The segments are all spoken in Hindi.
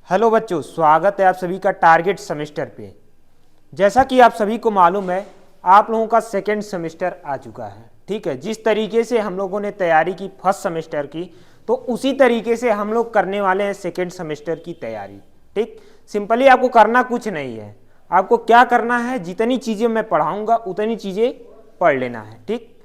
हेलो बच्चों, स्वागत है आप सभी का टारगेट सेमेस्टर पे। जैसा कि आप सभी को मालूम है, आप लोगों का सेकेंड सेमेस्टर आ चुका है। ठीक है, जिस तरीके से हम लोगों ने तैयारी की फर्स्ट सेमेस्टर की, तो उसी तरीके से हम लोग करने वाले हैं सेकेंड सेमेस्टर की तैयारी। ठीक, सिंपली आपको करना कुछ नहीं है। आपको क्या करना है, जितनी चीज़ें मैं पढ़ाऊँगा उतनी चीज़ें पढ़ लेना है। ठीक,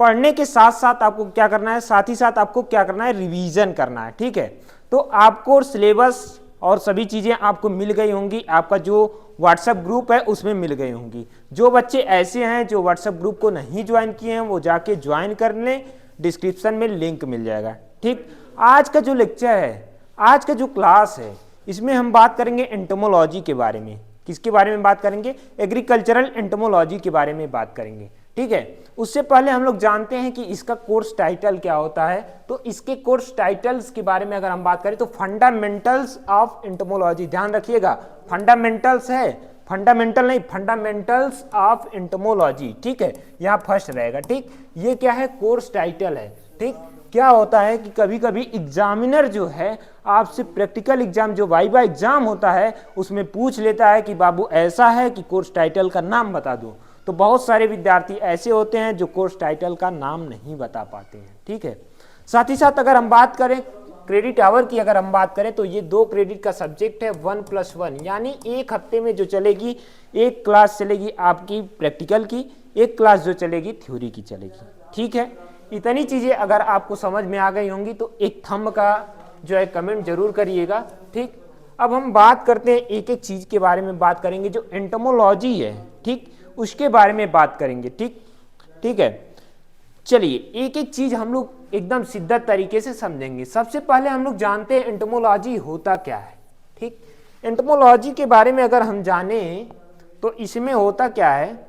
पढ़ने के साथ साथ आपको क्या करना है, साथ ही साथ आपको क्या करना है, रिवीजन करना है। ठीक है, तो आपको सिलेबस और सभी चीज़ें आपको मिल गई होंगी। आपका जो व्हाट्सएप ग्रुप है उसमें मिल गई होंगी। जो बच्चे ऐसे हैं जो व्हाट्सएप ग्रुप को नहीं ज्वाइन किए हैं, वो जाके ज्वाइन कर लें, डिस्क्रिप्शन में लिंक मिल जाएगा। ठीक, आज का जो लेक्चर है, आज का जो क्लास है, इसमें हम बात करेंगे एंटोमोलॉजी के बारे में। किसके बारे में बात करेंगे? एग्रीकल्चरल एंटोमोलॉजी के बारे में बात करेंगे। ठीक है, उससे पहले हम लोग जानते हैं कि इसका कोर्स टाइटल क्या होता है। तो इसके कोर्स टाइटल्स के बारे में अगर हम बात करें तो फंडामेंटल्स ऑफ एंटोमोलॉजी, ध्यान रखिएगा, फंडामेंटल्स है, फंडामेंटल नहीं, फंडामेंटल्स ऑफ एंटोमोलॉजी। ठीक है, यहाँ फर्स्ट रहेगा। ठीक, ये क्या है, कोर्स टाइटल है। ठीक, क्या होता है कि कभी कभी एग्जामिनर जो है आपसे प्रैक्टिकल एग्जाम, जो वाइवा एग्जाम होता है, उसमें पूछ लेता है कि बाबू ऐसा है कि कोर्स टाइटल का नाम बता दो। तो बहुत सारे विद्यार्थी ऐसे होते हैं जो कोर्स टाइटल का नाम नहीं बता पाते हैं। ठीक है, साथ ही साथ अगर हम बात करें क्रेडिट आवर की, अगर हम बात करें तो ये 2 क्रेडिट का सब्जेक्ट है, 1+1, यानी एक हफ्ते में जो चलेगी, एक क्लास चलेगी आपकी प्रैक्टिकल की, एक क्लास जो चलेगी थ्योरी की चलेगी। ठीक है, इतनी चीज़ें अगर आपको समझ में आ गई होंगी तो एक थंब का जो है कमेंट जरूर करिएगा। ठीक, अब हम बात करते हैं, एक एक चीज़ के बारे में बात करेंगे, जो एंटोमोलॉजी है, ठीक, उसके बारे में बात करेंगे। ठीक, ठीक है, चलिए एक एक चीज हम लोग एकदम सिद्ध तरीके से समझेंगे। सबसे पहले हम लोग जानते हैं एंटोमोलॉजी होता क्या है। ठीक, एंटोमोलॉजी के बारे में अगर हम जाने तो इसमें होता क्या है,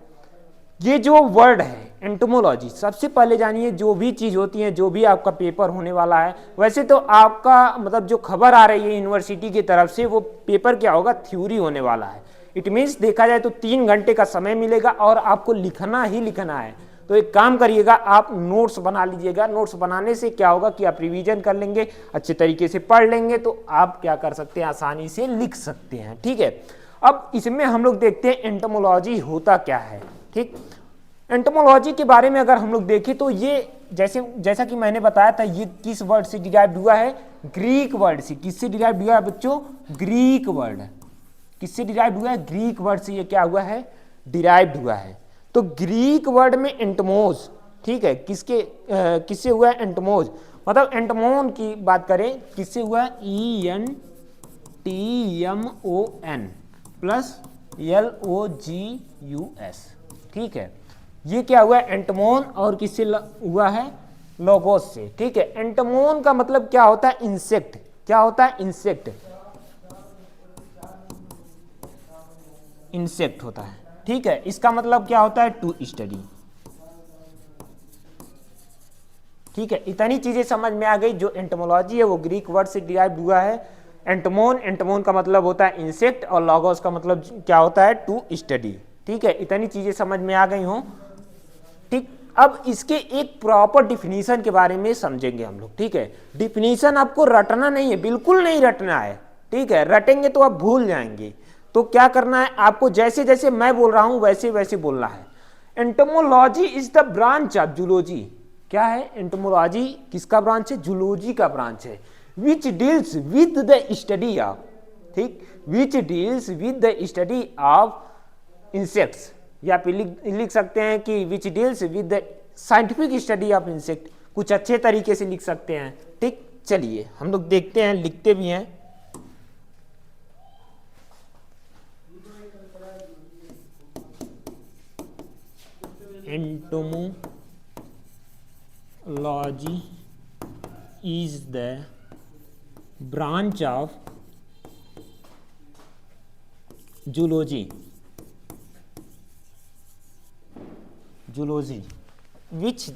ये जो वर्ड है एंटोमोलॉजी, सबसे पहले जानिए, जो भी चीज होती है, जो भी आपका पेपर होने वाला है, वैसे तो आपका मतलब जो खबर आ रही है यूनिवर्सिटी की तरफ से, वो पेपर क्या होगा, थ्योरी होने वाला है। इट मीन्स देखा जाए तो 3 घंटे का समय मिलेगा और आपको लिखना ही लिखना है। तो एक काम करिएगा, आप नोट्स बना लीजिएगा। नोट्स बनाने से क्या होगा कि आप रिवीजन कर लेंगे, अच्छे तरीके से पढ़ लेंगे, तो आप क्या कर सकते हैं, आसानी से लिख सकते हैं। ठीक है, अब इसमें हम लोग देखते हैं एंटोमोलॉजी होता क्या है। ठीक, एंटोमोलॉजी के बारे में अगर हम लोग देखें तो ये जैसा कि मैंने बताया था, ये किस वर्ड से डिराइव हुआ है, ग्रीक वर्ड से। किससे डिराइव हुआ है बच्चों, ग्रीक वर्ड। किससे डिराइव हुआ है, ग्रीक वर्ड से ये क्या हुआ है, डिराइव हुआ है। तो ग्रीक वर्ड में एंटोमोज, ठीक है, किससे हुआ है, एंटोमोज, मतलब एंटोमोन की बात करें, किससे हुआ है, ENTMON प्लस LOGUS। ठीक है, ये क्या हुआ है, एंटोमोन, और किससे हुआ है, लोगोस से। ठीक है, एंटोमोन का मतलब क्या होता है, इंसेक्ट। क्या होता है, इंसेक्ट, इंसेक्ट होता है। ठीक है, इसका मतलब क्या होता है, टू स्टडी। ठीक है, इतनी चीजें समझ में आ गई। जो एंटोमोलॉजी है वो ग्रीक वर्ड से डिराइव हुआ है। एंटोमोन का मतलब होता है इंसेक्ट, और लॉगोस का मतलब क्या होता है, टू स्टडी। ठीक है, इतनी चीजें समझ में आ गई हों। ठीक, अब इसके एक प्रॉपर डिफिनीशन के बारे में समझेंगे हम लोग। ठीक है, डिफिनीशन आपको रटना नहीं है, बिल्कुल नहीं रटना है। ठीक है, रटेंगे तो आप भूल जाएंगे। तो क्या करना है आपको, जैसे जैसे मैं बोल रहा हूं वैसे वैसे बोलना है। Entomology is the branch of zoology. क्या है, एंटोमोलॉजी किसका ब्रांच है, जूलॉजी का ब्रांच है। Which deals with the study of, ठीक, which deals with the study of insects, या फिर लिख सकते हैं कि which deals with the scientific study of insect, कुछ अच्छे तरीके से लिख सकते हैं। ठीक, चलिए हम लोग देखते हैं, लिखते भी हैं। Entomology is the branch of zoology which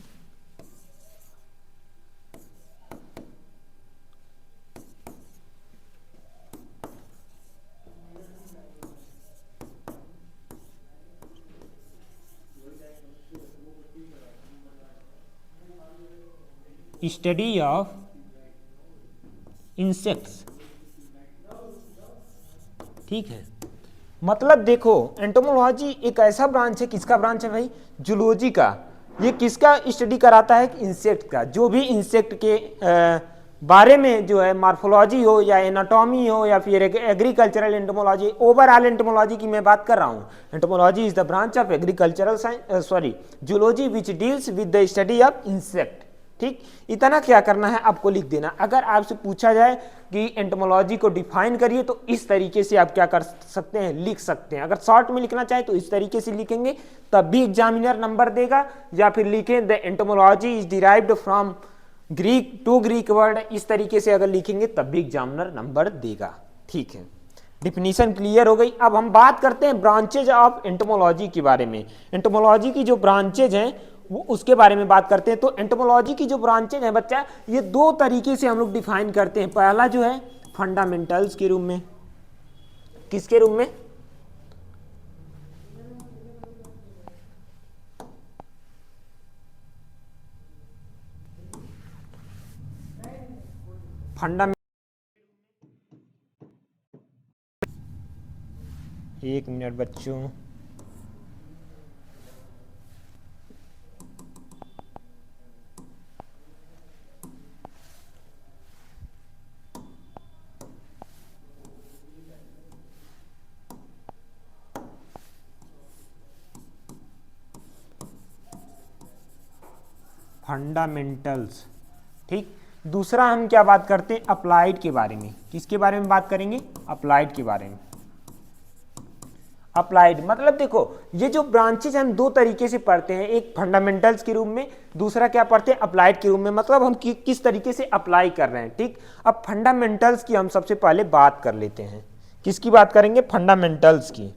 study of insects ठीक है। मतलब देखो एंटोमोलॉजी एक ऐसा ब्रांच है, किसका ब्रांच है भाई? जूलॉजी का। ये किसका स्टडी कराता है? इंसेक्ट का। जो भी इंसेक्ट के बारे में जो है मॉर्फोलॉजी हो या एनाटॉमी हो या फिर एग्रीकल्चरल एंटोमोलॉजी, ओवरऑल एंटोमोलॉजी की मैं बात कर रहा हूँ। Entomology is the branch of agricultural science zoology which deals with the study of insect. ठीक, इतना क्या करना है आपको लिख देना। अगर आपसे पूछा जाए कि एंटोमोलॉजी को डिफाइन करिए तो इस तरीके से आप क्या कर सकते हैं? लिख सकते हैं। अगर शॉर्ट में लिखना चाहे तो इस तरीके से लिखेंगे, तब भी एग्जामिनर नंबर देगा। या फिर लिखें the entomology is derived from Greek to Greek word, इस तरीके से अगर लिखेंगे तब भी एग्जामिनर नंबर देगा। ठीक है, डिफिनीशन क्लियर हो गई। अब हम बात करते हैं ब्रांचेज ऑफ एंटोमोलॉजी के बारे में। एंटोमोलॉजी की जो ब्रांचेज हैं वो उसके बारे में बात करते हैं। तो एंटोमोलॉजी की जो ब्रांचेज हैं बच्चा, ये दो तरीके से हम लोग डिफाइन करते हैं। पहला जो है फंडामेंटल्स के रूप में। किसके रूप में? फंडामेंटल। एक मिनट बच्चों, फंडामेंटल्स। ठीक, दूसरा हम क्या बात करते हैं? अप्लाइड के बारे में। किसके बारे में बात करेंगे? अप्लाइड के बारे में। अप्लाइड मतलब देखो ये जो ब्रांचेज हम दो तरीके से पढ़ते हैं, एक फंडामेंटल्स के रूप में, दूसरा क्या पढ़ते हैं? अप्लाइड के रूप में। मतलब हम किस तरीके से अप्लाई कर रहे हैं। ठीक, अब फंडामेंटल्स की हम सबसे पहले बात कर लेते हैं। किसकी बात करेंगे? फंडामेंटल्स की।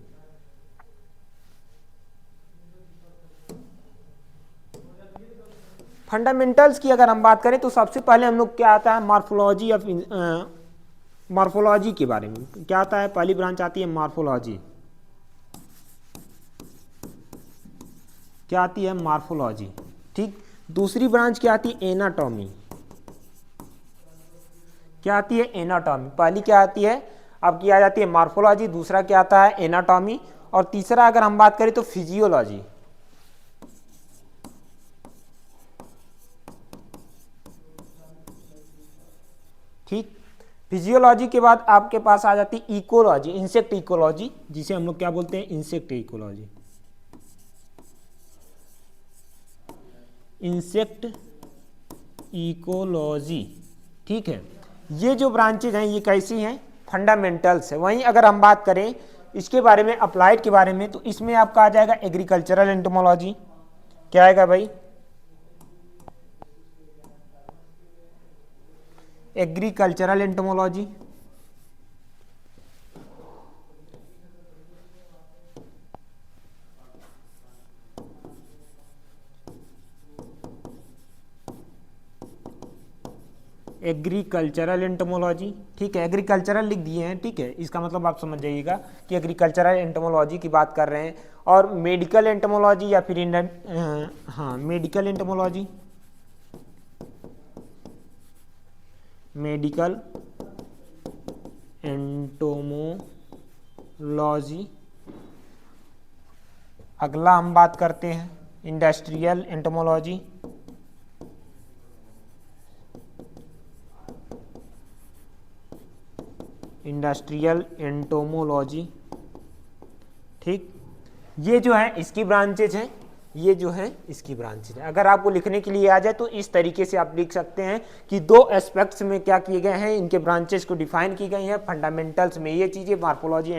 फंडामेंटल्स की अगर हम बात करें तो सबसे पहले हम लोग क्या आता है? मॉर्फोलॉजी ऑफ मॉर्फोलॉजी के बारे में क्या आता है? पहली ब्रांच आती है मॉर्फोलॉजी। क्या आती है? मॉर्फोलॉजी। ठीक, दूसरी ब्रांच क्या आती है? एनाटॉमी। क्या आती है? एनाटॉमी। पहली क्या आती है? अब की आ जाती है मॉर्फोलॉजी, दूसरा क्या आता है? एनाटॉमी, और तीसरा अगर हम बात करें तो फिजियोलॉजी। ठीक, फिजियोलॉजी के बाद आपके पास आ जाती है इकोलॉजी, इंसेक्ट इकोलॉजी, जिसे हम लोग क्या बोलते हैं? Insect ecology. Insect ecology. ठीक है, ये जो ब्रांचेज हैं ये कैसी हैं? फंडामेंटल्स है। वहीं अगर हम बात करें इसके बारे में, अप्लाइड के बारे में, तो इसमें आपका आ जाएगा एग्रीकल्चरल एंटोमोलॉजी। क्या आएगा भाई? Agricultural entomology. Agricultural entomology. ठीक है, एग्रीकल्चरल लिख दिए हैं। ठीक है, इसका मतलब आप समझ जाइएगा कि एग्रीकल्चरल एंटोमोलॉजी की बात कर रहे हैं। और मेडिकल एंटोमोलॉजी या फिर हाँ मेडिकल एंटोमोलॉजी। Medical entomology. अगला हम बात करते हैं इंडस्ट्रियल एंटोमोलॉजी। Industrial entomology. ठीक, ये जो है इसकी ब्रांचेज हैं, ये जो है इसकी ब्रांचेज है। अगर आपको लिखने के लिए आ जाए तो इस तरीके से आप लिख सकते हैं कि दो एस्पेक्ट्स में क्या किए गए हैं, इनके ब्रांचेस को डिफाइन की गई हैं। फंडामेंटल्स में ये चीज़ें मॉर्फोलॉजी,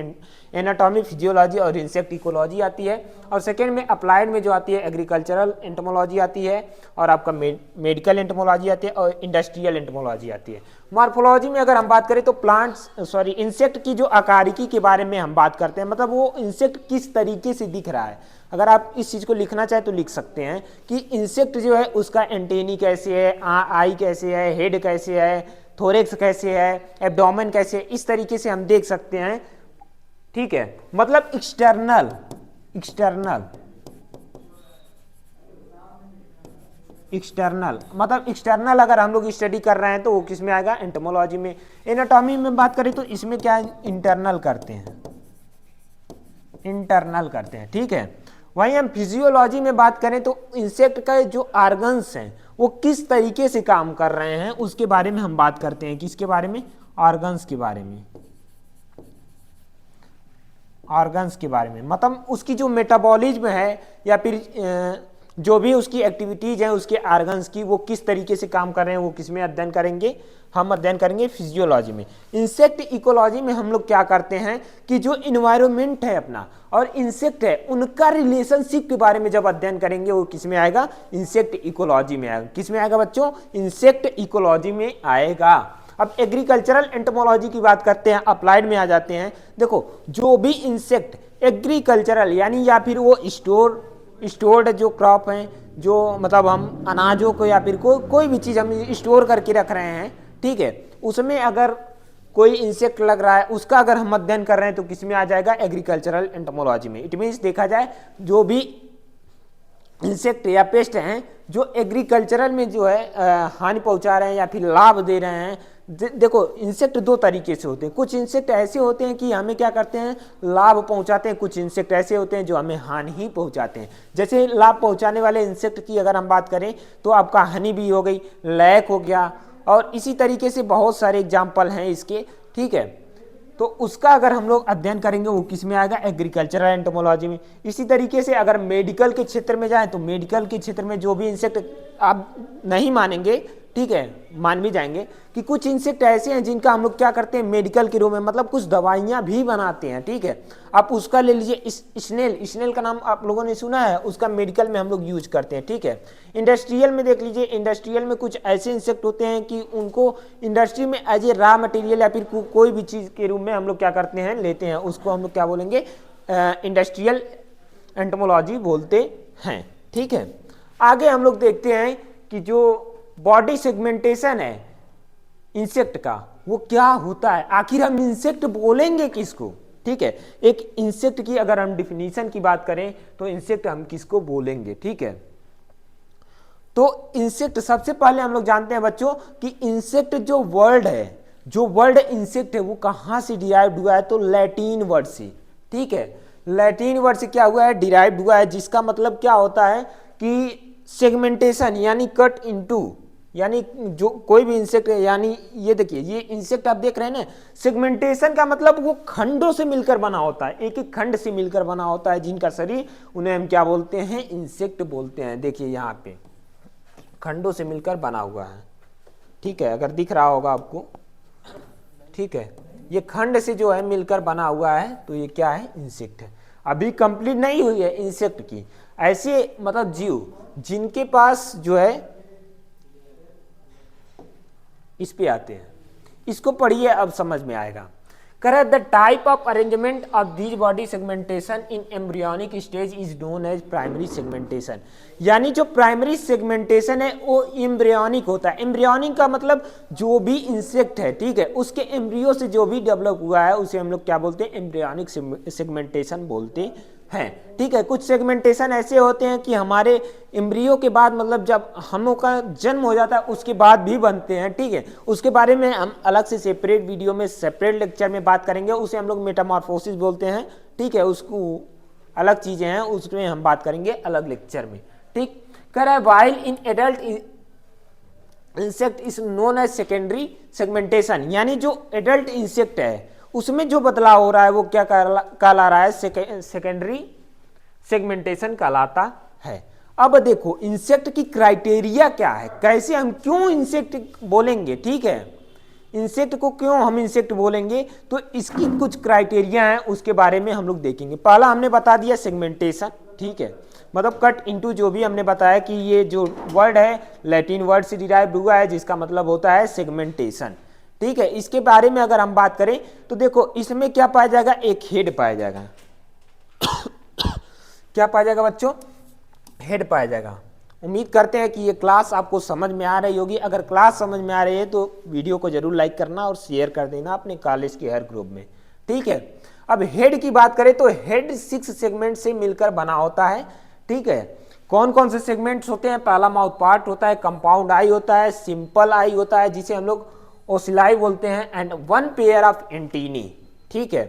एनाटॉमी, फिजियोलॉजी और इंसेक्ट इकोलॉजी आती है। और सेकेंड में अप्लाइड में जो आती है एग्रीकल्चरल एंटोमोलॉजी आती है, और आपका मेडिकल एंटोमोलॉजी आती है, और इंडस्ट्रियल एंटोमोलॉजी आती है। मॉर्फोलॉजी में अगर हम बात करें तो इंसेक्ट की जो आकारिकी के बारे में हम बात करते हैं, मतलब वो इंसेक्ट किस तरीके से दिख रहा है। अगर आप इस चीज़ को लिखना चाहें तो लिख सकते हैं कि इंसेक्ट जो है उसका एंटेनी कैसे है, आई कैसे है, हेड कैसे है, थोरेक्स कैसे है, एब्डोमेन कैसे है, इस तरीके से हम देख सकते हैं। ठीक है, मतलब एक्सटर्नल मतलब एक्सटर्नल अगर हम लोग स्टडी कर रहे हैं तो वो किस में आएगा? एंटोमोलॉजी में। एनाटॉमी में बात करें तो इसमें क्या इंटरनल करते हैं। इंटरनल करते हैं, ठीक है। वहीं हम फिजियोलॉजी में बात करें तो इंसेक्ट का जो ऑर्गन्स हैं वो किस तरीके से काम कर रहे हैं उसके बारे में हम बात करते हैं। किसके बारे में? ऑर्गन्स के बारे में। ऑर्गन्स के बारे में मतलब उसकी जो मेटाबॉलिज्म है या फिर जो भी उसकी एक्टिविटीज हैं उसके ऑर्गन्स की, वो किस तरीके से काम कर रहे हैं, वो किस में अध्ययन करेंगे? हम अध्ययन करेंगे फिजियोलॉजी में। इंसेक्ट इकोलॉजी में हम लोग क्या करते हैं कि जो इन्वायरमेंट है अपना और इंसेक्ट है उनका रिलेशनशिप के बारे में जब अध्ययन करेंगे वो किस में आएगा? इंसेक्ट इकोलॉजी में आएगा। किस में आएगा बच्चों? इंसेक्ट इकोलॉजी में आएगा। अब एग्रीकल्चरल एंटोमोलॉजी की बात करते हैं, अप्लाइड में आ जाते हैं। देखो जो भी इंसेक्ट एग्रीकल्चरल यानी या फिर वो स्टोर्ड जो क्रॉप हैं, जो मतलब हम अनाजों को या फिर कोई भी चीज़ हम स्टोर करके रख रहे हैं, ठीक है, उसमें अगर कोई इंसेक्ट लग रहा है उसका अगर हम अध्ययन कर रहे हैं तो किस में आ जाएगा? एग्रीकल्चरल एंटोमोलॉजी में। इट मीन्स देखा जाए जो भी इंसेक्ट या पेस्ट हैं जो एग्रीकल्चरल में जो है हानि पहुंचा रहे हैं या फिर लाभ दे रहे हैं। देखो इंसेक्ट दो तरीके से होते हैं। कुछ इंसेक्ट ऐसे होते हैं कि हमें क्या करते हैं? लाभ पहुंचाते हैं। कुछ इंसेक्ट ऐसे होते हैं जो हमें हानि ही पहुंचाते हैं। जैसे लाभ पहुंचाने वाले इंसेक्ट की अगर हम बात करें तो आपका हनी बी हो गई, लैक हो गया, और इसी तरीके से बहुत सारे एग्जाम्पल हैं इसके, ठीक है। तो उसका अगर हम लोग अध्ययन करेंगे वो किस में आएगा? एग्रीकल्चरल एंटोमोलॉजी में। इसी तरीके से अगर मेडिकल के क्षेत्र में जाएं तो मेडिकल के क्षेत्र में जो भी इंसेक्ट आप नहीं मानेंगे, ठीक है, मान भी जाएंगे कि कुछ इंसेक्ट ऐसे हैं जिनका हम लोग क्या करते हैं? मेडिकल के रूप में मतलब कुछ दवाइयां भी बनाते हैं, ठीक है। आप उसका ले लीजिए स्नेल का नाम आप लोगों ने सुना है, उसका मेडिकल में हम लोग यूज करते हैं, ठीक है। इंडस्ट्रियल में देख लीजिए, इंडस्ट्रियल में कुछ ऐसे इंसेक्ट होते हैं कि उनको इंडस्ट्री में एज ए रॉ मटेरियल या फिर कोई भी चीज़ के रूप में हम लोग क्या करते हैं? लेते हैं। उसको हम लोग क्या बोलेंगे? इंडस्ट्रियल एंटोमोलॉजी बोलते हैं, ठीक है। आगे हम लोग देखते हैं कि जो बॉडी सेगमेंटेशन है इंसेक्ट का वो क्या होता है। आखिर हम इंसेक्ट बोलेंगे किसको? ठीक है, एक इंसेक्ट की अगर हम डिफिनीशन की बात करें तो इंसेक्ट हम किसको बोलेंगे? ठीक है, तो इंसेक्ट सबसे पहले हम लोग जानते हैं बच्चों कि इंसेक्ट जो वर्ड है, जो वर्ड इंसेक्ट है वो कहां से डिराइव्ड हुआ है? तो लैटिन वर्ड से, ठीक है। लैटिन वर्ड से क्या हुआ है? डिराइव्ड हुआ है, जिसका मतलब क्या होता है कि सेगमेंटेशन यानी कट इनटू, यानी जो कोई भी इंसेक्ट है, यानी ये देखिए ये इंसेक्ट आप देख रहे हैं ना, सेगमेंटेशन का मतलब वो खंडों से मिलकर बना होता है, एक एक खंड से मिलकर बना होता है जिनका शरीर, उन्हें हम क्या बोलते हैं? इंसेक्ट बोलते हैं। देखिए यहाँ पे खंडों से मिलकर बना हुआ है, ठीक है, अगर दिख रहा होगा आपको, ठीक है, ये खंड से जो है मिलकर बना हुआ है, तो ये क्या है? इंसेक्ट है। अभी कंप्लीट नहीं हुई है इंसेक्ट की। ऐसे मतलब जीव जिनके पास जो है, इस पे आते हैं, इसको पढ़िए अब समझ में आएगा। करें the type of arrangement of these body segmentation in embryonic stage is known as primary segmentation. यानी जो प्राइमरी सेगमेंटेशन है वो एम्ब्रियोनिक होता है। एम्ब्रियोनिक का मतलब जो भी इंसेक्ट है, ठीक है, उसके एम्ब्रियो से जो भी डेवलप हुआ है उसे हम लोग क्या बोलते हैं? एम्ब्रियोनिक सेगमेंटेशन बोलते हैं, ठीक है। कुछ सेगमेंटेशन ऐसे होते हैं कि हमारे एम्ब्रियो के बाद मतलब जब हम लोग का जन्म हो जाता है उसके बाद भी बनते हैं, ठीक है। उसके बारे में हम अलग से सेपरेट वीडियो में, सेपरेट लेक्चर में बात करेंगे, उसे हम लोग मेटामॉर्फोसिस बोलते हैं, ठीक है। उसको अलग चीजें हैं, उसमें हम बात करेंगे अलग लेक्चर में, ठीक। कह रहा है while in adult insect is known as secondary segmentation, यानी जो एडल्ट इंसेक्ट है उसमें जो बदलाव हो रहा है वो क्या कहला रहा है? सेकेंडरी सेगमेंटेशन कहलाता है। अब देखो इंसेक्ट की क्राइटेरिया क्या है, कैसे हम क्यों इंसेक्ट बोलेंगे, ठीक है, इंसेक्ट को क्यों हम इंसेक्ट बोलेंगे, तो इसकी कुछ क्राइटेरिया है, उसके बारे में हम लोग देखेंगे। पहला हमने बता दिया सेगमेंटेशन, ठीक है, मतलब कट इनटू, जो भी हमने बताया कि ये जो वर्ड है लैटिन वर्ड से डिराइव्ड हुआ है जिसका मतलब होता है सेगमेंटेशन, ठीक है। इसके बारे में अगर हम बात करें तो देखो इसमें क्या पाया जाएगा? एक हेड पाया जाएगा। क्या पाया जाएगा बच्चों? हेड पाया जाएगा। उम्मीद करते हैं कि ये क्लास आपको समझ में आ रही होगी। अगर क्लास समझ में आ रही है तो वीडियो को जरूर लाइक करना और शेयर कर देना अपने कॉलेज के हर ग्रुप में, ठीक है। अब हेड की बात करें तो हेड 6 सेगमेंट से मिलकर बना होता है, ठीक है। कौन कौन से सेगमेंट्स होते हैं? पहला माउथ पार्ट होता है, कंपाउंड आई होता है, सिंपल आई होता है जिसे हम लोग ओसिलाई बोलते हैं, एंड 1 पेयर ऑफ एंटीनी, ठीक है।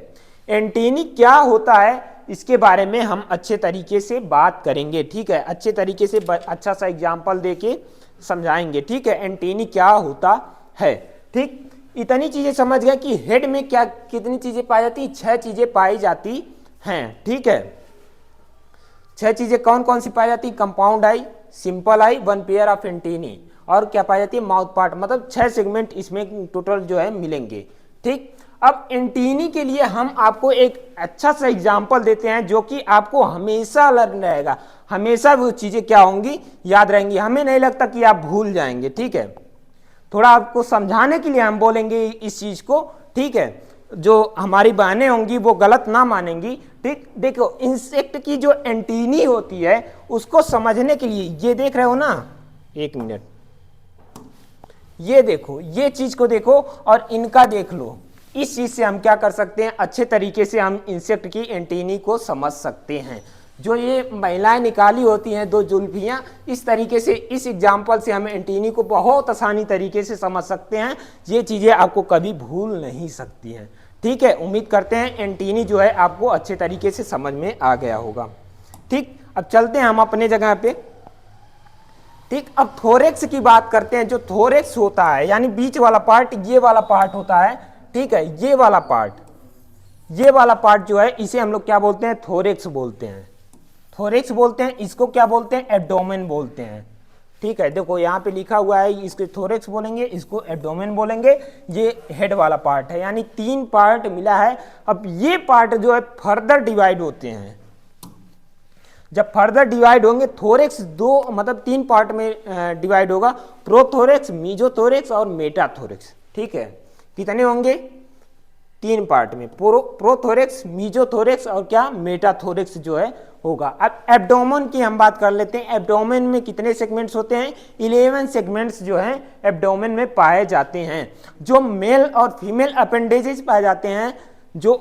एंटीनी क्या होता है इसके बारे में हम अच्छे तरीके से बात करेंगे, ठीक है, अच्छे तरीके से अच्छा सा एग्जाम्पल देके समझाएंगे, ठीक है, एंटीनी क्या होता है। ठीक, इतनी चीजें समझ गए कि हेड में क्या कितनी चीजें पाई जाती, 6 चीजें पाई जाती हैं, ठीक है। 6 चीजें कौन कौन सी पाई जाती, compound I, simple I, 1 pair of antennae, और क्या पाई जाती है, माउथ पार्ट, मतलब 6 सेगमेंट इसमें टोटल जो है मिलेंगे। ठीक, अब एंटीनी के लिए हम आपको एक अच्छा सा एग्जाम्पल देते हैं जो कि आपको हमेशा लर्न रहेगा, हमेशा वो चीजें क्या होंगी, याद रहेंगी, हमें नहीं लगता कि आप भूल जाएंगे। ठीक है, थोड़ा आपको समझाने के लिए हम बोलेंगे इस चीज को, ठीक है, जो हमारी बहनें होंगी वो गलत ना मानेंगी। ठीक, देखो इंसेक्ट की जो एंटीनी होती है उसको समझने के लिए ये देख रहे हो ना, एक मिनट, ये देखो, ये चीज को देखो और इनका देख लो, इस चीज से हम क्या कर सकते हैं, अच्छे तरीके से हम इंसेक्ट की एंटीनी को समझ सकते हैं। जो ये महिलाएं निकाली होती हैं 2 जुल्फियां, इस तरीके से, इस एग्जाम्पल से हम एंटीनी को बहुत आसानी तरीके से समझ सकते हैं। ये चीजें आपको कभी भूल नहीं सकती हैं। ठीक है, उम्मीद करते हैं एंटीनी जो है आपको अच्छे तरीके से समझ में आ गया होगा। ठीक, अब चलते हैं हम अपने जगह पे। ठीक, अब थोरेक्स की बात करते हैं। जो थोरेक्स होता है यानी बीच वाला पार्ट, ये वाला पार्ट होता है, ठीक है, ये वाला पार्ट जो है इसे हम लोग क्या बोलते हैं, थोरेक्स बोलते हैं, थोरेक्स बोलते हैं। इसको क्या बोलते हैं, एब्डोमेन बोलते हैं। ठीक है, देखो यहाँ पे लिखा हुआ है, इसको थोरेक्स बोलेंगे, इसको एब्डोमेन बोलेंगे। ये हेड वाला पार्ट है, यानी 3 पार्ट मिला है। अब ये पार्ट जो है फर्दर डिवाइड होते हैं। जब फर्दर डिवाइड होंगे, थोरेक्स 2 मतलब 3 पार्ट में डिवाइड होगा, प्रोथोरेक्स, मीजोथोरेक्स और मेटाथोरेक्स। ठीक है, कितने होंगे, 3 पार्ट में, प्रोथोरेक्स, मीजोथोरेक्स और क्या, मेटाथोरेक्स जो है होगा। अब एब्डोमेन की हम बात कर लेते हैं। एब्डोमेन में कितने सेगमेंट्स होते हैं, 11 सेगमेंट्स जो हैं एब्डोमेन में पाए जाते हैं। जो मेल और फीमेल अपेंडेजेस पाए जाते हैं, जो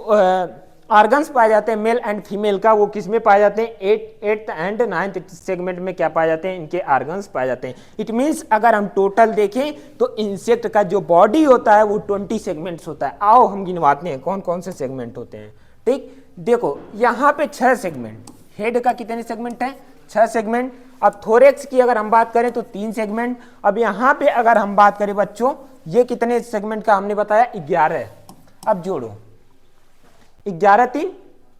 ऑर्गन्स पाए जाते हैं मेल एंड फीमेल का, वो किस में पाए जाते हैं, 8th एंड 9th सेगमेंट में क्या पाए जाते हैं, इनके ऑर्गन्स पाए जाते हैं। इट मीन्स अगर हम टोटल देखें तो इंसेक्ट का जो बॉडी होता है वो 20 सेगमेंट्स होता है। आओ हम गिनवाते हैं कौन कौन से सेगमेंट होते हैं। ठीक, देखो यहाँ पे 6 सेगमेंट, हेड का कितने सेगमेंट है, 6 सेगमेंट। अब थोरेक्स की अगर हम बात करें तो 3 सेगमेंट। अब यहाँ पे अगर हम बात करें बच्चों, ये कितने सेगमेंट का हमने बताया, 11। अब जोड़ो, 11 3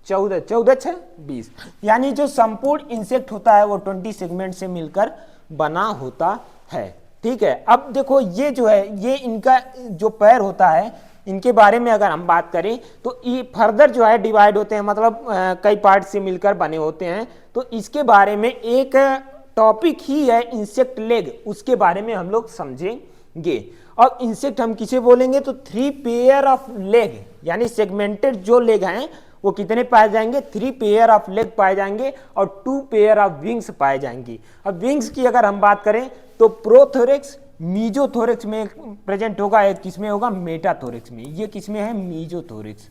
14, 14 6 20, यानी जो संपूर्ण इंसेक्ट होता है वो 20 सेगमेंट से मिलकर बना होता है। ठीक है, अब देखो ये जो है, ये इनका जो पैर होता है, इनके बारे में अगर हम बात करें तो ये फर्दर जो है डिवाइड होते हैं, मतलब कई पार्ट से मिलकर बने होते हैं। तो इसके बारे में एक टॉपिक ही है इंसेक्ट लेग, उसके बारे में हम लोग समझेंगे। और इंसेक्ट हम किसे बोलेंगे, तो 3 पेयर ऑफ लेग, यानी सेगमेंटेड जो लेग हैं वो कितने पाए जाएंगे, 3 पेयर ऑफ लेग पाए जाएंगे और 2 पेयर ऑफ विंग्स पाए जाएंगे। अब विंग्स की अगर हम बात करें तो प्रोथोरेक्स, मीजोथोरेक्स में प्रेजेंट होगा, एक किसमें होगा, मेटाथोरेक्स में। ये किसमें है, मीजोथोरेक्स,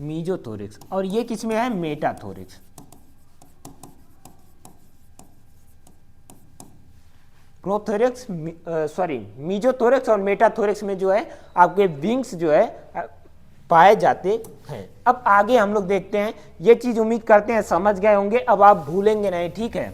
मीजोथोरेक्स, और ये किसमें है, मेटाथोरेक्स। प्रोथोरेक्स, मीजोथोरेक्स और मेटाथोरेक्स में जो है आपके विंग्स जो है पाए जाते हैं। अब आगे हम लोग देखते हैं, ये चीज उम्मीद करते हैं समझ गए होंगे, अब आप भूलेंगे नहीं। ठीक है,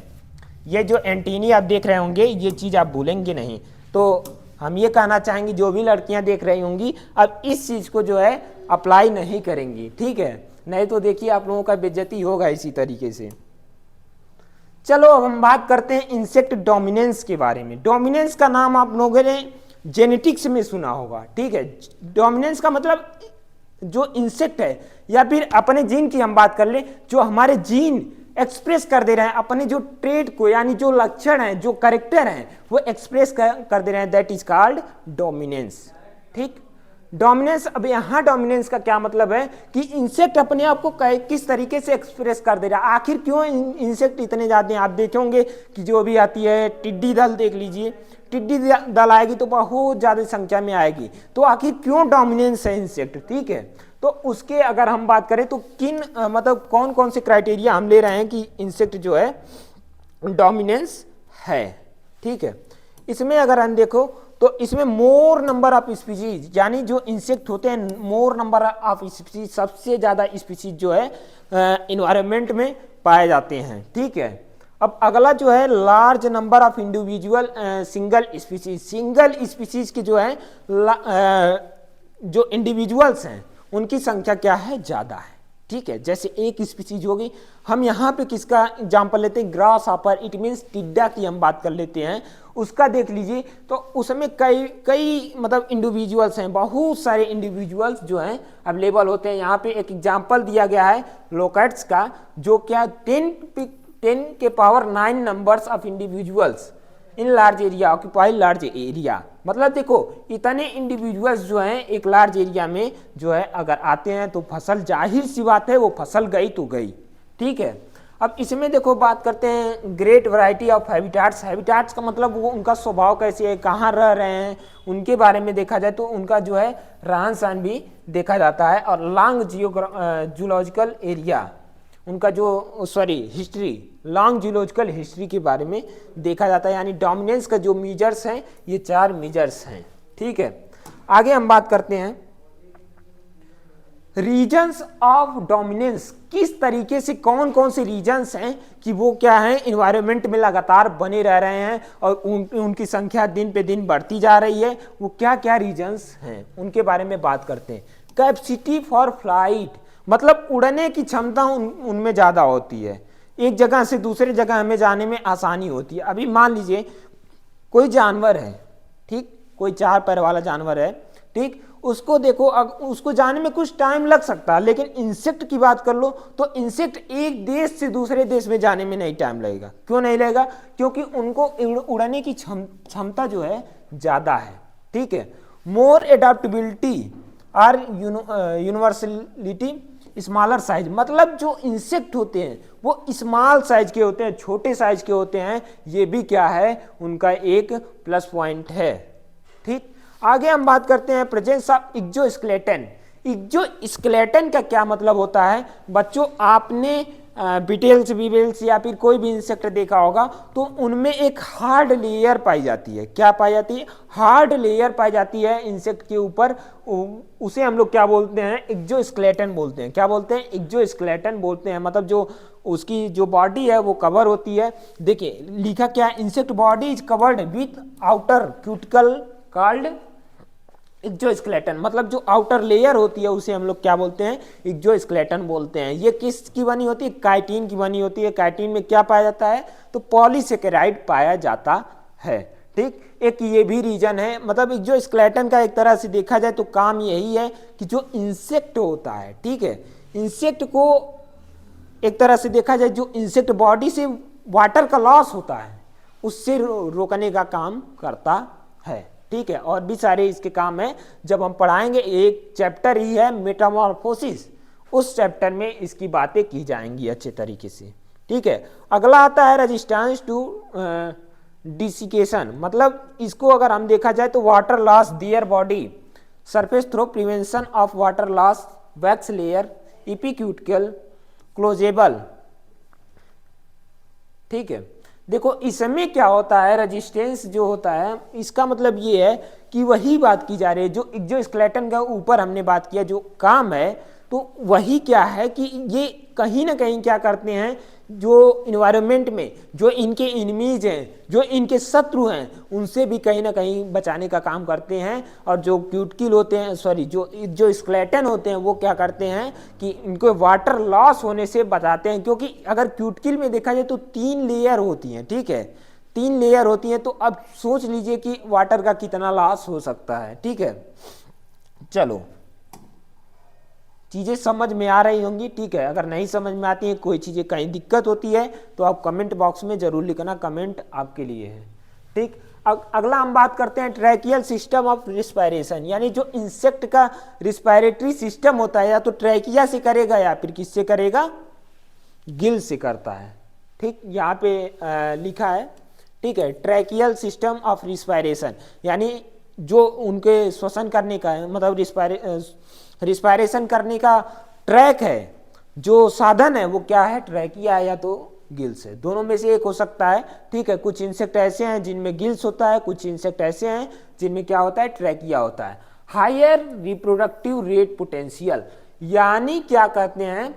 ये जो एंटीनी आप देख रहे होंगे ये चीज आप भूलेंगे नहीं। तो हम ये कहना चाहेंगे, जो भी लड़कियां देख रही होंगी अब इस चीज को जो है अप्लाई नहीं करेंगी। ठीक है, नहीं तो देखिए आप लोगों का बेइज्जती होगा इसी तरीके से। चलो अब हम बात करते हैं इंसेक्ट डोमिनेंस के बारे में। डोमिनेंस का नाम आप लोगों ने जेनेटिक्स में सुना होगा। ठीक है, डोमिनेंस का मतलब जो इंसेक्ट है या फिर अपने जीन की हम बात कर ले, जो हमारे जीन एक्सप्रेस कर दे रहे हैं अपने जो ट्रेड को, यानी जो लक्षण है, जो कैरेक्टर है, वो एक्सप्रेस कर दे रहे हैं, दैट इज कॉल्ड डोमिनेंस। ठीक, डोमिनेंस। अब यहाँ डोमिनेंस का क्या मतलब है कि इंसेक्ट अपने आप को किस तरीके से एक्सप्रेस कर दे रहा है। आखिर क्यों इंसेक्ट इतने ज्यादा हैं, आप देखेंगे कि जो भी आती है, टिड्डी दल देख लीजिए, टिड्डी दल आएगी तो बहुत ज्यादा संख्या में आएगी। तो आखिर क्यों डोमिनेंस है इंसेक्ट। ठीक है, तो उसके अगर हम बात करें तो किन मतलब कौन कौन से क्राइटेरिया हम ले रहे हैं कि इंसेक्ट जो है डोमिनेंस है। ठीक है, इसमें अगर हम देखो तो इसमें मोर नंबर ऑफ स्पीशीज, यानी जो इंसेक्ट होते हैं मोर नंबर ऑफ स्पीशीज, सबसे ज़्यादा स्पीशीज जो है इन्वायरमेंट में पाए जाते हैं। ठीक है, अब अगला जो है large number of individual single species के जो है जो इंडिविजुअल्स हैं उनकी संख्या क्या है, ज़्यादा है। ठीक है, जैसे एक स्पीशीज होगी, हम यहाँ पे किसका एग्जाम्पल लेते हैं, ग्रास हॉपर, इट मीन्स टिड्डा की हम बात कर लेते हैं, उसका देख लीजिए तो उसमें कई मतलब इंडिविजुअल्स हैं, बहुत सारे इंडिविजुअल्स जो हैं अवेलेबल होते हैं। यहाँ पे एक एग्जाम्पल दिया गया है लोकैट्स का, जो क्या 10 के power 9 numbers of individuals in large area occupy large area. मतलब देखो इतने इंडिविजुअल्स जो हैं एक लार्ज एरिया में जो है अगर आते हैं तो फसल, जाहिर सी बात है वो फसल गई तो गई। ठीक है, अब इसमें देखो बात करते हैं great variety of habitats. Habitats का मतलब वो उनका स्वभाव कैसे है, कहाँ रह रहे हैं, उनके बारे में देखा जाए तो उनका जो है रहन सहन भी देखा जाता है। और लॉन्ग जियोलॉजिकल एरिया, उनका जो हिस्ट्री, लॉन्ग जियोलॉजिकल हिस्ट्री के बारे में देखा जाता है। यानी डोमिनेंस का जो मेजर्स हैं ये 4 मेजर्स हैं। ठीक है, आगे हम बात करते हैं रीजन्स ऑफ डोमिनेंस, किस तरीके से कौन कौन से रीजन्स हैं कि वो क्या है इन्वायरमेंट में लगातार बने रह रहे हैं और उनकी संख्या दिन पे दिन बढ़ती जा रही है। वो क्या क्या रीजन्स हैं उनके बारे में बात करते हैं। कैपेसिटी फॉर फ्लाइट, मतलब उड़ने की क्षमता उनमें ज़्यादा होती है, एक जगह से दूसरी जगह हमें जाने में आसानी होती है। अभी मान लीजिए कोई जानवर है, ठीक, कोई 4 पैर वाला जानवर है, ठीक, उसको देखो उसको जाने में कुछ टाइम लग सकता है, लेकिन इंसेक्ट की बात कर लो तो इंसेक्ट एक देश से दूसरे देश में जाने में नहीं टाइम लगेगा। क्यों नहीं लगेगा, क्योंकि उनको उड़ने की क्षमता जो है ज़्यादा है। ठीक है, मोर एडाप्टेबिलिटी और यूनिवर्सलिटी स्मॉलर साइज, मतलब जो इंसेक्ट होते हैं वो स्मॉल साइज के होते हैं, छोटे साइज के होते हैं, ये भी क्या है उनका एक प्लस पॉइंट है। ठीक, आगे हम बात करते हैं प्रेजेंस ऑफ एक्सोस्केलेटन। एक्सोस्केलेटन का क्या मतलब होता है बच्चों, आपने बीटल्स या फिर कोई भी इंसेक्ट देखा होगा तो उनमें एक हार्ड लेयर पाई जाती है। क्या पाई जाती है, हार्ड लेयर पाई जाती है इंसेक्ट के ऊपर, उसे हम लोग क्या बोलते हैं, एक्सोस्केलेटन बोलते हैं। क्या बोलते हैं, एक्सोस्केलेटन बोलते हैं। मतलब जो उसकी जो बॉडी है वो कवर होती है। देखिए लिखा क्या है, insect body is covered with outer cuticle called exoskeleton, मतलब जो आउटर लेयर होती है उसे हम लोग क्या बोलते हैं, एक्सोस्केलेटन बोलते हैं। ये किस की बनी होती है, काइटिन की बनी होती है। काइटिन में क्या पाया जाता है, तो पॉलीसेकेराइड पाया जाता है। ठीक, एक ये भी रीजन है। मतलब एक्सोस्केलेटन का एक तरह से देखा जाए तो काम यही है कि जो इंसेक्ट होता है, ठीक है, इंसेक्ट को एक तरह से देखा जाए जो इंसेक्ट बॉडी से वाटर का लॉस होता है उससे रोकने का काम करता है। ठीक है, और भी सारे इसके काम हैं, जब हम पढ़ाएंगे। एक चैप्टर ही है मेटामॉर्फोसिस, उस चैप्टर में इसकी बातें की जाएंगी अच्छे तरीके से। ठीक है, अगला आता है रेजिस्टेंस टू डिसिकेशन, मतलब इसको अगर हम देखा जाए तो water loss their body surface through prevention of water loss, wax layer, epicuticle closable. ठीक है, देखो इसमें क्या होता है, रेजिस्टेंस जो होता है इसका मतलब ये है कि वही बात की जा रही है जो एक्सोस्केलेटन का ऊपर हमने बात किया जो काम है, तो वही क्या है कि ये कहीं ना कहीं क्या करते हैं, जो इन्वायरमेंट में जो इनके एनिमीज हैं, जो इनके शत्रु हैं, उनसे भी कहीं ना कहीं बचाने का काम करते हैं। और जो क्यूटिकल होते हैं, जो स्केलेटन होते हैं, वो क्या करते हैं कि इनको वाटर लॉस होने से बचाते हैं। क्योंकि अगर क्यूटिकल में देखा जाए तो 3 लेयर होती हैं। ठीक है, 3 लेयर होती हैं, तो अब सोच लीजिए कि वाटर का कितना लॉस हो सकता है। ठीक है, चलो चीज़ें समझ में आ रही होंगी। ठीक है, अगर नहीं समझ में आती है, कोई चीज़ें कहीं दिक्कत होती है तो आप कमेंट बॉक्स में जरूर लिखना, कमेंट आपके लिए है। ठीक, अगला हम बात करते हैं ट्रैकियल सिस्टम ऑफ रिस्पायरेशन, यानी जो इंसेक्ट का रिस्पायरेटरी सिस्टम होता है या तो ट्रैकिया से करेगा या फिर किससे करेगा, गिल से करता है। ठीक, यहाँ पे लिखा है। ठीक है, ट्रैकियल सिस्टम ऑफ रिस्पायरेशन, यानी जो उनके श्वसन करने का है, मतलब रिस्पायरेशन करने का ट्रैक है, जो साधन है वो क्या है, ट्रैकिया या तो गिल्स है, दोनों में से एक हो सकता है। ठीक है, कुछ इंसेक्ट ऐसे हैं जिनमें गिल्स होता है, कुछ इंसेक्ट ऐसे हैं जिनमें क्या होता है, ट्रैकिया होता है। हायर रिप्रोडक्टिव रेट पोटेंशियल, यानी क्या कहते हैं,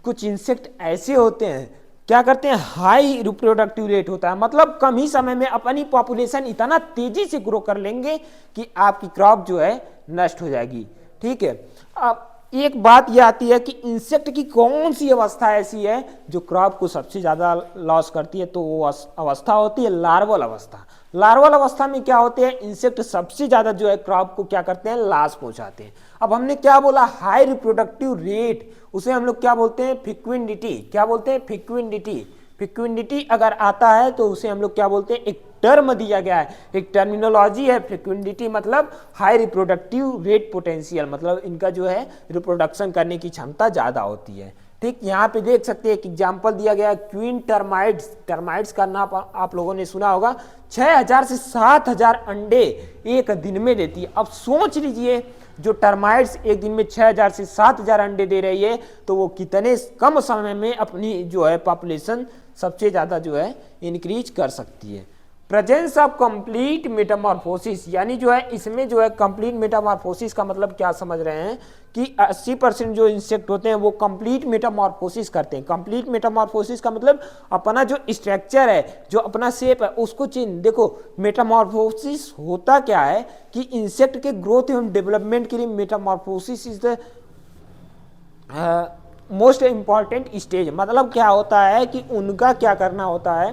कुछ इंसेक्ट ऐसे होते हैं क्या करते हैं, हाई रिप्रोडक्टिव रेट होता है, मतलब कम ही समय में अपनी पॉपुलेशन इतना तेजी से ग्रो कर लेंगे कि आपकी क्रॉप जो है नष्ट हो जाएगी। ठीक है, अब एक बात यह आती है कि इंसेक्ट की कौन सी अवस्था ऐसी है जो क्रॉप को सबसे ज़्यादा लॉस करती है, तो वो अवस्था होती है लार्वल अवस्था। लार्वल अवस्था में क्या होते हैं, इंसेक्ट सबसे ज़्यादा जो है क्रॉप को क्या करते हैं, लॉस पहुंचाते हैं। अब हमने क्या बोला, हाई रिप्रोडक्टिव रेट, उसे हम लोग क्या बोलते हैं, फिक्विडिटी। क्या बोलते हैं, फिक्विडिटी। फिक्विडिटी अगर आता है तो उसे हम लोग क्या बोलते हैं, एक टर्म दिया गया है, एक टर्मिनोलॉजी है। फ्रिक्वेंटिटी मतलब हाई रिप्रोडक्टिव रेट पोटेंशियल, मतलब इनका जो है रिप्रोडक्शन करने की क्षमता ज़्यादा होती है। ठीक, यहाँ पे देख सकते हैं एक एग्जाम्पल दिया गया है, क्वीन टर्माइट्स। टर्माइट्स का नाम आप लोगों ने सुना होगा, 6000 से 7000 अंडे एक दिन में देती है। अब सोच लीजिए, जो टर्माइट्स एक दिन में 6000 से 7000 अंडे दे रही है, तो वो कितने कम समय में अपनी जो है पॉपुलेशन सबसे ज़्यादा जो है इंक्रीज कर सकती है। प्रेजेंस ऑफ कंप्लीट मेटामॉर्फोसिस, यानी जो है इसमें जो है कंप्लीट मेटामॉर्फोसिस का मतलब क्या समझ रहे हैं कि 80% जो इंसेक्ट होते हैं वो कंप्लीट मेटामॉर्फोसिस करते हैं। कंप्लीट मेटामॉर्फोसिस का मतलब अपना जो स्ट्रक्चर है, जो अपना शेप है, उसको चेंज। देखो, मेटामॉर्फोसिस होता क्या है कि इंसेक्ट के ग्रोथ एवं डेवलपमेंट के लिए Metamorphosis is the most important stage. मतलब क्या होता है कि उनका क्या करना होता है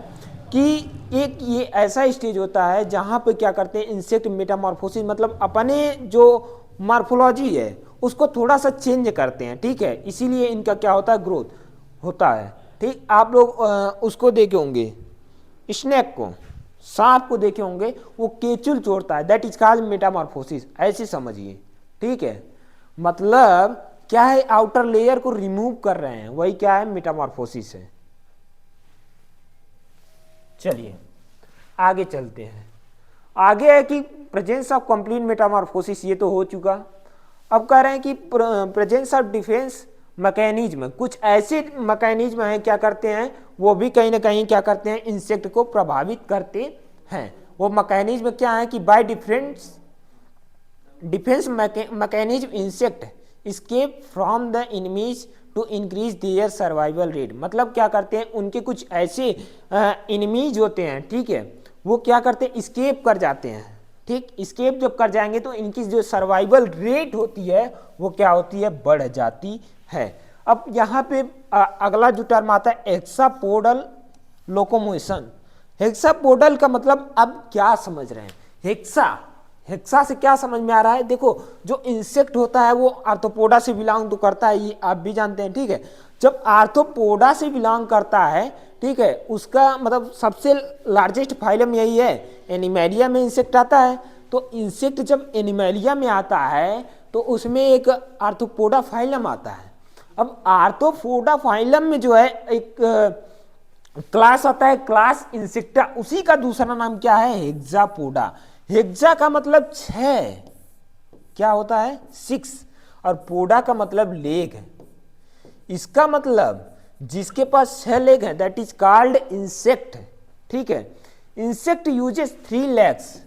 कि एक ये ऐसा स्टेज होता है जहाँ पे क्या करते हैं इंसेक्ट मेटामॉर्फोसिस, मतलब अपने जो मॉर्फोलॉजी है उसको थोड़ा सा चेंज करते हैं। ठीक है, इसीलिए इनका क्या होता है, ग्रोथ होता है। ठीक, आप लोग उसको देखे होंगे, स्नेक को, सांप को देखे होंगे, वो केचुल छोड़ता है, दैट इज कॉल्ड मेटामॉर्फोसिस, ऐसे समझिए। ठीक है, मतलब क्या है, आउटर लेयर को रिमूव कर रहे हैं, वही क्या है, मेटामॉर्फोसिस है। चलिए आगे चलते हैं। आगे है कि प्रेजेंस ऑफ कंप्लीट मेटामॉर्फोसिस, ये तो हो चुका। अब कह रहे हैं कि प्रेजेंस ऑफ डिफेंस मैकेनिज्म, कुछ ऐसे मैकेनिज्म हैं क्या करते हैं, वो भी कहीं ना कहीं क्या करते हैं, इंसेक्ट को प्रभावित करते हैं। वो मैकेनिज्म क्या है कि bye defence mechanism insect escape from the enemies to increase their survival rate। मतलब क्या करते हैं, उनके कुछ ऐसे एनिमीज होते हैं, ठीक है, वो क्या करते हैं, स्केप कर जाते हैं। ठीक, स्केप जब कर जाएंगे तो इनकी जो सर्वाइवल रेट होती है वो क्या होती है, बढ़ जाती है। अब यहाँ पे अगला जो टर्म आता है हेक्सापोडल लोकोमोशन। हेक्सापोडल का मतलब अब क्या समझ रहे हैं, हेक्सा से क्या समझ में आ रहा है। देखो, जो इंसेक्ट होता है वो आर्थ्रोपोडा से बिलोंग तो करता है, ये आप भी जानते हैं। ठीक है, जब आर्थ्रोपोडा से बिलोंग करता है, ठीक है, उसका मतलब सबसे लार्जेस्ट फाइलम यही है, एनिमेलिया में इंसेक्ट आता है। तो इंसेक्ट जब एनिमेलिया में आता है तो उसमें एक आर्थ्रोपोडा फाइलम आता है। अब आर्थ्रोपोडा फाइलम में जो है एक क्लास आता है, क्लास इंसेक्टा, उसी का दूसरा नाम क्या है, हेक्सापोडा। हेक्सा का मतलब 6, क्या होता है, 6, और पोडा का मतलब लेग है। इसका मतलब जिसके पास 6 लेग है दैट इज कॉल्ड इंसेक्ट। ठीक है, insect uses 3 legs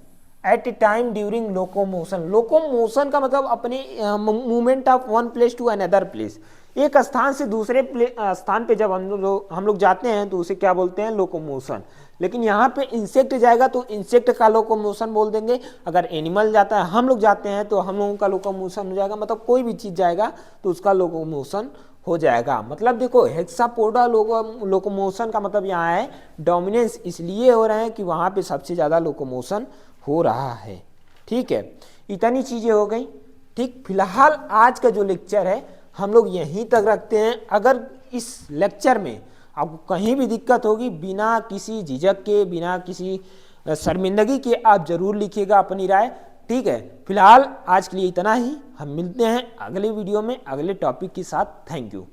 at a time during locomotion. Locomotion का मतलब अपने movement of one place to another place, एक स्थान से दूसरे स्थान पे जब हम लोग जाते हैं तो उसे क्या बोलते हैं, लोकोमोशन। लेकिन यहाँ पे इंसेक्ट जाएगा तो इंसेक्ट का लोकोमोशन बोल देंगे। अगर एनिमल जाता है, हम लोग जाते हैं तो हम लोगों का लोकोमोशन हो जाएगा। मतलब कोई भी चीज़ जाएगा तो उसका लोकोमोशन हो जाएगा। मतलब देखो, हेक्सापोडा लोकोमोशन का मतलब यहाँ है डोमिनेंस, इसलिए हो रहे हैं कि वहाँ पे सबसे ज़्यादा लोकोमोशन हो रहा है। ठीक है, इतनी चीज़ें हो गई। ठीक, फिलहाल आज का जो लेक्चर है हम लोग यहीं तक रखते हैं। अगर इस लेक्चर में आपको कहीं भी दिक्कत होगी, बिना किसी झिझक के, बिना किसी शर्मिंदगी के आप जरूर लिखिएगा अपनी राय। ठीक है, फिलहाल आज के लिए इतना ही। हम मिलते हैं अगले वीडियो में अगले टॉपिक के साथ। Thank you.